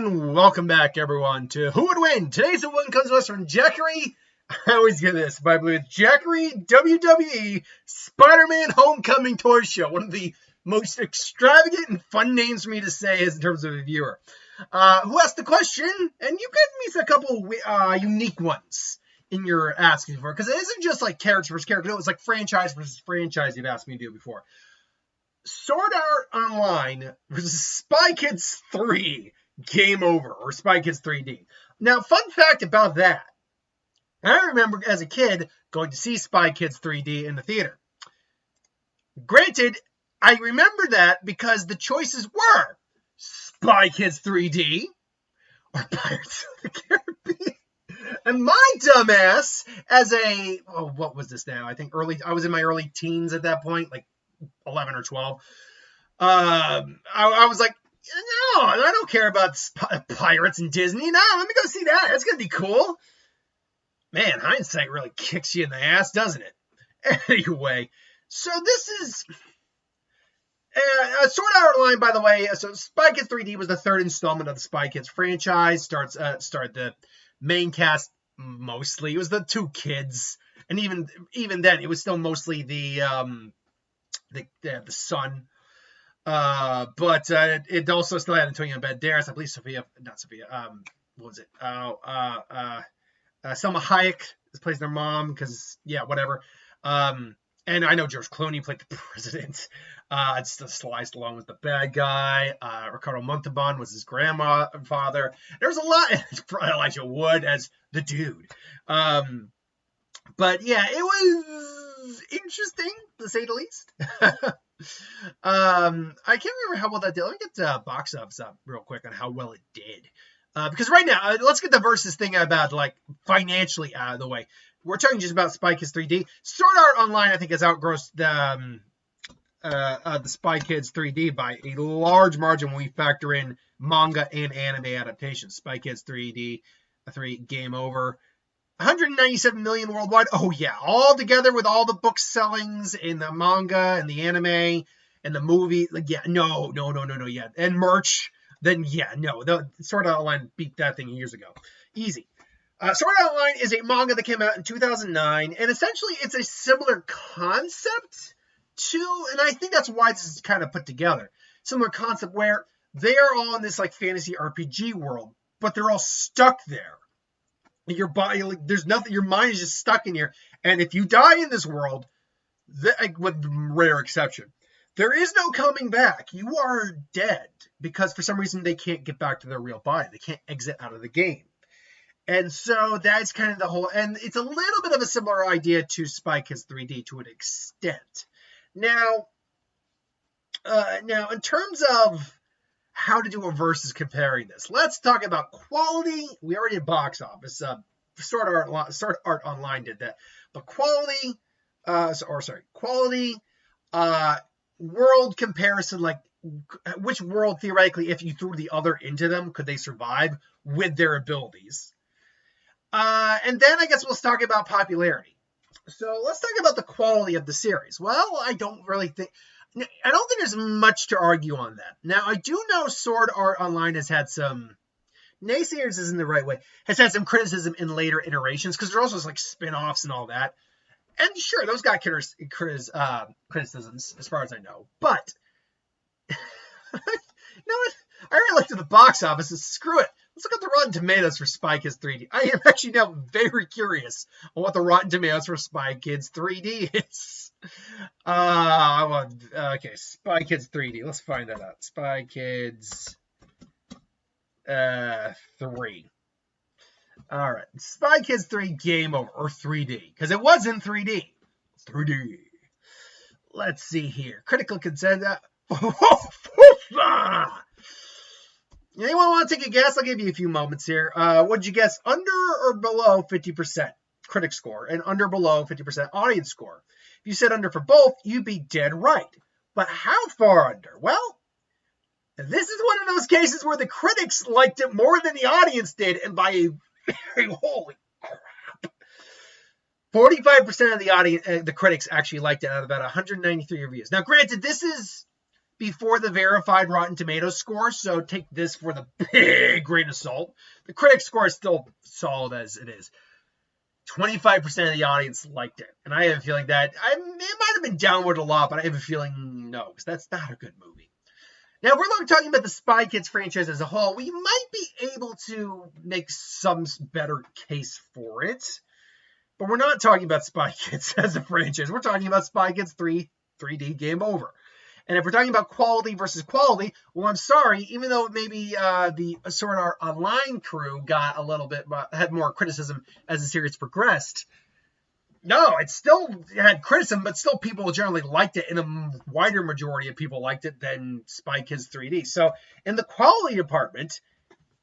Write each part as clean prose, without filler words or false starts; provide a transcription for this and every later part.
And welcome back, everyone, to Who Would Win? Today's Who Would Win comes to us from Jackery. I always get this, but I believe it's Jackery WWE Spider-Man Homecoming Toy Show. One of the most extravagant and fun names for me to say in terms of a viewer. Who asked the question? And you gave me a couple unique ones in your asking for, because it isn't just like character versus character. No, it's like franchise versus franchise you've asked me to do before. Sword Art Online versus Spy Kids 3 Game Over, or Spy Kids 3D. Now, fun fact about that. I remember as a kid going to see Spy Kids 3D in the theater. Granted, I remember that because the choices were Spy Kids 3D or Pirates of the Caribbean. And my dumbass, as what was this now? I was in my early teens at that point, like 11 or 12. I was like, no, I don't care about pirates and Disney. No, let me go see that. That's going to be cool. Man, hindsight really kicks you in the ass, doesn't it? Anyway, so this is Sword Art Online, by the way. So Spy Kids 3D was the third installment of the Spy Kids franchise. Started the main cast mostly. It was the two kids. And even then, it was still mostly the son. But it also still had Antonio Banderas, I believe what was it? Selma Hayek plays their mom, because, yeah, whatever. And I know George Clooney played the president. It's the Sly Stallone was the bad guy. Ricardo Montalban was his grandfather. There was a lot. Elijah Wood as the dude. But yeah, it was interesting, to say the least. I can't remember how well that did. Let me get box office up real quick on how well it did. Because right now, let's get the versus thing about, like, financially out of the way. We're talking just about Spy Kids 3D. Sword Art Online, I think, has outgrossed the Spy Kids 3D by a large margin when we factor in manga and anime adaptations. Spy Kids 3D, 3 Game Over. 197 million worldwide. Oh, yeah. All together with all the book sellings in the manga and the anime and the movie. Like, yeah, no. Yeah. And merch. Then, yeah, no. The Sword Art Online beat that thing years ago. Easy. Sword Art Online is a manga that came out in 2009. And essentially, it's a similar concept to, and I think that's why this is kind of put together. Similar concept where they are all in this, like, fantasy RPG world. But they're all stuck there. Your body, like, there's nothing, your mind is just stuck in here. And if you die in this world, with rare exception, there is no coming back. You are dead, because for some reason they can't get back to their real body. They can't exit out of the game. And so that's kind of the whole, and it's a little bit of a similar idea to Spy Kids 3D to an extent. Now, in terms of how to do a versus comparing this, let's talk about quality. We already did box office. Sword Art Online did that. But quality, world comparison, like which world theoretically, if you threw the other into them, could they survive with their abilities? And then I guess we'll talk about popularity. So let's talk about the quality of the series. Well, I don't think there's much to argue on that. Now, I do know Sword Art Online has had some naysayers, isn't the right way, has had some criticism in later iterations, because there's also like spin-offs and all that. And sure, those got criticisms as far as I know. But you know what? I already looked at the box office, and screw it. Let's look at the Rotten Tomatoes for Spy Kids 3D. I am actually now very curious on what the Rotten Tomatoes for Spy Kids 3D is. Okay, Spy Kids 3D. Let's find that out. Spy Kids 3. All right, Spy Kids 3 Game Over, or 3D, because it was in 3D. 3D. Let's see here. Critical consensus. Anyone want to take a guess? I'll give you a few moments here. What did you guess? Under or below 50% critic score, and under below 50% audience score? If you said under for both, you'd be dead right. But how far under? Well, this is one of those cases where the critics liked it more than the audience did, and by a very, holy crap, 45% of the audience, the critics actually liked it out of about 193 reviews. Now, granted, this is before the verified Rotten Tomatoes score, so take this for the big grain of salt. The critic score is still solid as it is. 25% of the audience liked it. And I have a feeling that it might have been downward a lot, but I have a feeling no, because that's not a good movie. Now, if we're talking about the Spy Kids franchise as a whole, we might be able to make some better case for it. But we're not talking about Spy Kids as a franchise. We're talking about Spy Kids 3D Game Over. And if we're talking about quality versus quality, well, I'm sorry, even though maybe the Sword Art Online crew got a little bit, had more criticism as the series progressed, no, it still had criticism, but still people generally liked it, and a wider majority of people liked it than Spy Kids 3D. So in the quality department,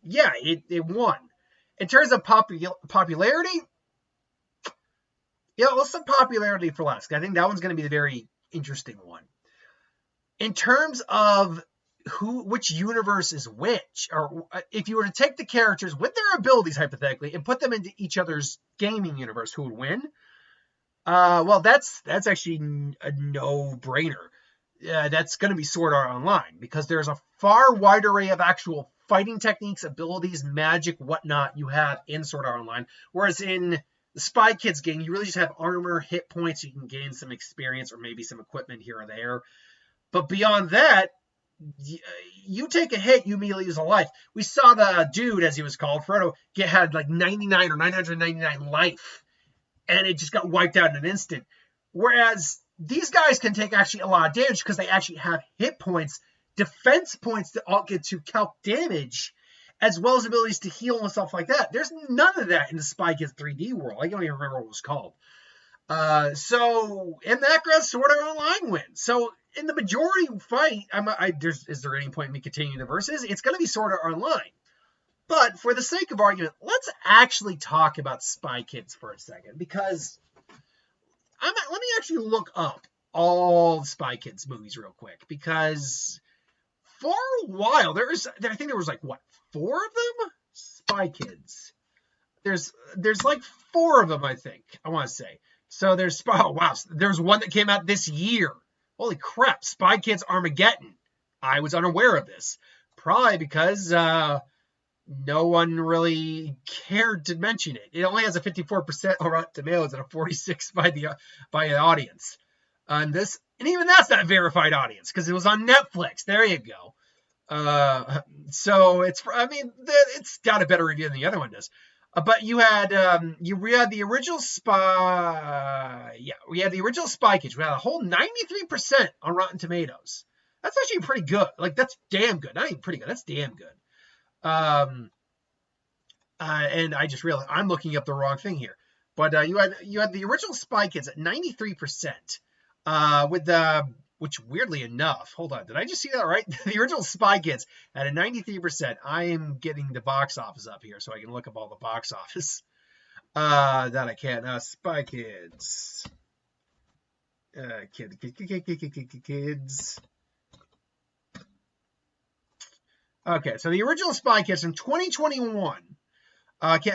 yeah, it won. In terms of popularity, yeah, let's say popularity for last. I think that one's going to be the very interesting one. In terms of which universe is which, or if you were to take the characters with their abilities hypothetically and put them into each other's gaming universe, who would win? Well, that's actually a no-brainer. That's going to be Sword Art Online, because there's a far wide array of actual fighting techniques, abilities, magic, whatnot you have in Sword Art Online, whereas in the Spy Kids game, you really just have armor, hit points, you can gain some experience or maybe some equipment here or there. But beyond that, you take a hit, you immediately lose a life. We saw the dude, as he was called, Frodo, had like 99 or 999 life, and it just got wiped out in an instant. Whereas these guys can take actually a lot of damage because they actually have hit points, defense points that all get to calc damage, as well as abilities to heal and stuff like that. There's none of that in the Spy Kids 3D world. I don't even remember what it was called. So in that ground, Sword Art Online wins. So in the majority fight, is there any point in me continuing the verses? It's going to be Sword Art Online. But for the sake of argument, let's actually talk about Spy Kids for a second, because let me actually look up all the Spy Kids movies real quick, because for a while I think there was like 4 of them? Spy Kids. There's like 4 of them, I think. I want to say. So there's there's one that came out this year. Holy crap, Spy Kids Armageddon. I was unaware of this. Probably because no one really cared to mention it. It only has a 54% on Rotten Tomatoes and a 46% by the audience. And even that's not a verified audience, because it was on Netflix. There you go. So it's got a better review than the other one does. But we had the original Spy. Yeah, we had the original Spy Kids. We had a whole 93% on Rotten Tomatoes. That's actually pretty good. Like, that's damn good. Not even pretty good. That's damn good. And I just realized I'm looking up the wrong thing here. But you had the original Spy Kids at 93%. Which weirdly enough, hold on, did I just see that right? The original Spy Kids at a 93%. I am getting the box office up here so I can look up all the box office. That I can't. Spy Kids. Kids. Okay, so the original Spy Kids in 2021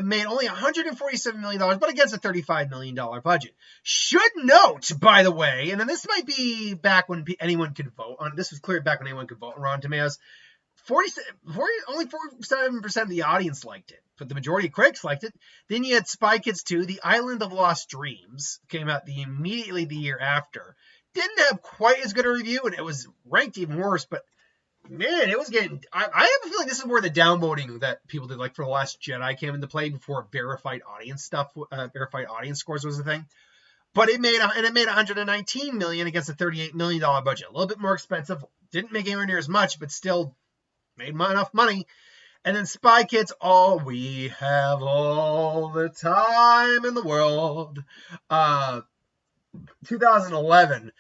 made only $147 million, but against a $35 million budget. Should note, by the way, and then this might be back when anyone could vote on. This was clear back when anyone could vote on Rotten Tomatoes. Only 47% of the audience liked it, but the majority of critics liked it. Then you had Spy Kids 2, The Island of Lost Dreams, came out immediately the year after. Didn't have quite as good a review, and it was ranked even worse, but man, it was getting. I have a feeling this is where the downvoting that people did, like for The Last Jedi, came into play before verified audience scores was a thing. But it made $119 million against a $38 million budget. A little bit more expensive. Didn't make anywhere near as much, but still made enough money. And then Spy Kids, we have all the time in the world. 2011.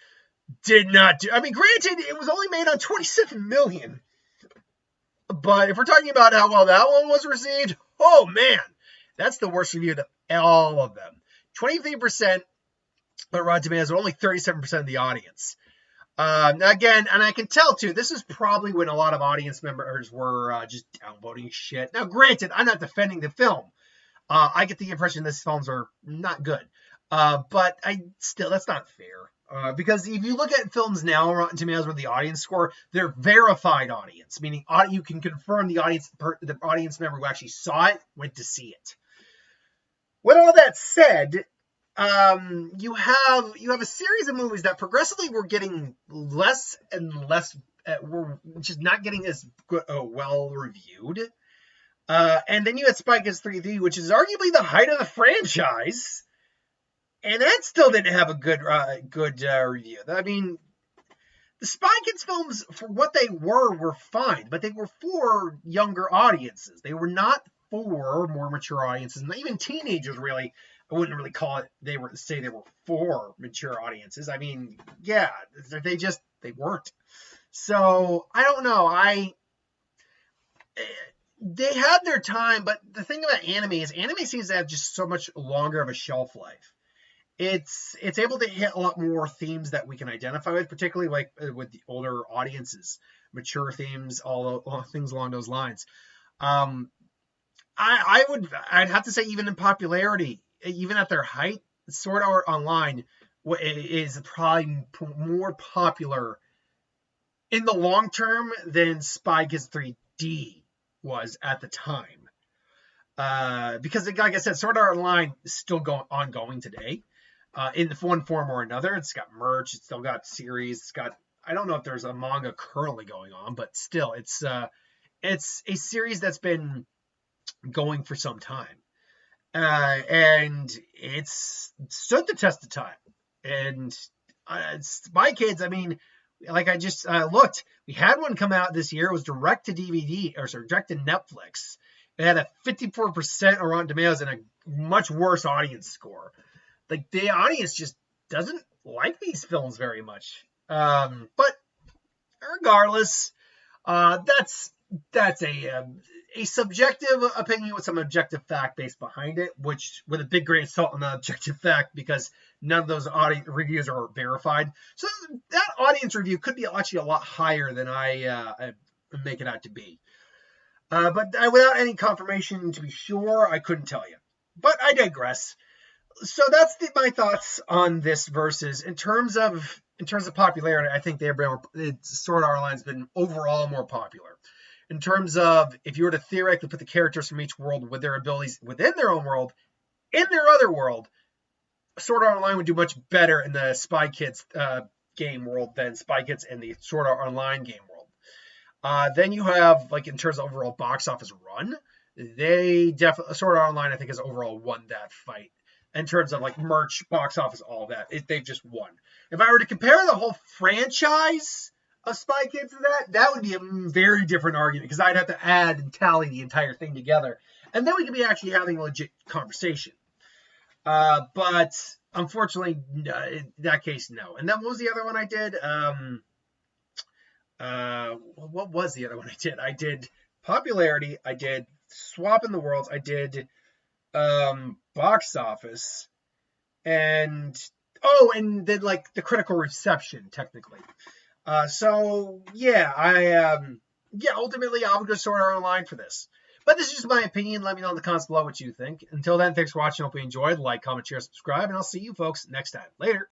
Did not do. I mean, granted, it was only made on $27 million. But if we're talking about how well that one was received, oh man, that's the worst review of all of them. 23%, but Rotten Tomatoes, only 37% of the audience. Again, and I can tell too, this is probably when a lot of audience members were just downvoting shit. Now, granted, I'm not defending the film. I get the impression these films are not good. But that's not fair. Because if you look at films now on Rotten Tomatoes with the audience score, they're verified audience, meaning you can confirm the audience member who actually saw it went to see it. With all that said, you have a series of movies that progressively were getting less and less, were just not getting as good, well reviewed. And then you had Spy Kids 3D, which is arguably the height of the franchise, and that still didn't have a good review. I mean, the Spy Kids films, for what they were fine, but they were for younger audiences. They were not for more mature audiences, and even teenagers. Really, I wouldn't really call it. They were for mature audiences. I mean, yeah, they weren't. So I don't know. They had their time, but the thing about anime seems to have just so much longer of a shelf life. It's able to hit a lot more themes that we can identify with, particularly like with the older audiences, mature themes, all things along those lines. I'd have to say, even in popularity, even at their height, Sword Art Online is probably more popular in the long term than Spy Kids 3D was at the time. Because, like I said, Sword Art Online is still ongoing today. In one form or another. It's got merch, it's still got series, it's got, I don't know if there's a manga currently going on, but still, it's a series that's been going for some time. And it's stood the test of time. And Spy Kids, I mean, like I just looked, we had one come out this year. It was direct to Netflix. It had a 54% on Rotten Tomatoes and a much worse audience score. Like, the audience just doesn't like these films very much. But regardless, that's a subjective opinion with some objective fact base behind it, which with a big grain of salt on the objective fact, because none of those audience reviews are verified. So that audience review could be actually a lot higher than I make it out to be. But without any confirmation, to be sure, I couldn't tell you. But I digress. So that's my thoughts on this versus in terms of popularity. I think Sword Art Online's been overall more popular. In terms of, if you were to theoretically put the characters from each world with their abilities within their own world, in their other world, Sword Art Online would do much better in the Spy Kids game world than Spy Kids in the Sword Art Online game world. Then you have, like, in terms of overall box office run, Sword Art Online, I think, has overall won that fight. In terms of, like, merch, box office, all that, they've just won. If I were to compare the whole franchise of Spy Kids to that would be a very different argument, because I'd have to add and tally the entire thing together, and then we could be actually having a legit conversation. But unfortunately, in that case, no. And then what was the other one I did? What was the other one I did? I did popularity. I did swapping the worlds. I did box office, and then, like, the critical reception, technically. So yeah, ultimately I would go Sword Art Online for this. But this is just my opinion. Let me know in the comments below what you think. Until then, thanks for watching. Hope you enjoyed. Like, comment, share, subscribe, and I'll see you folks next time. Later.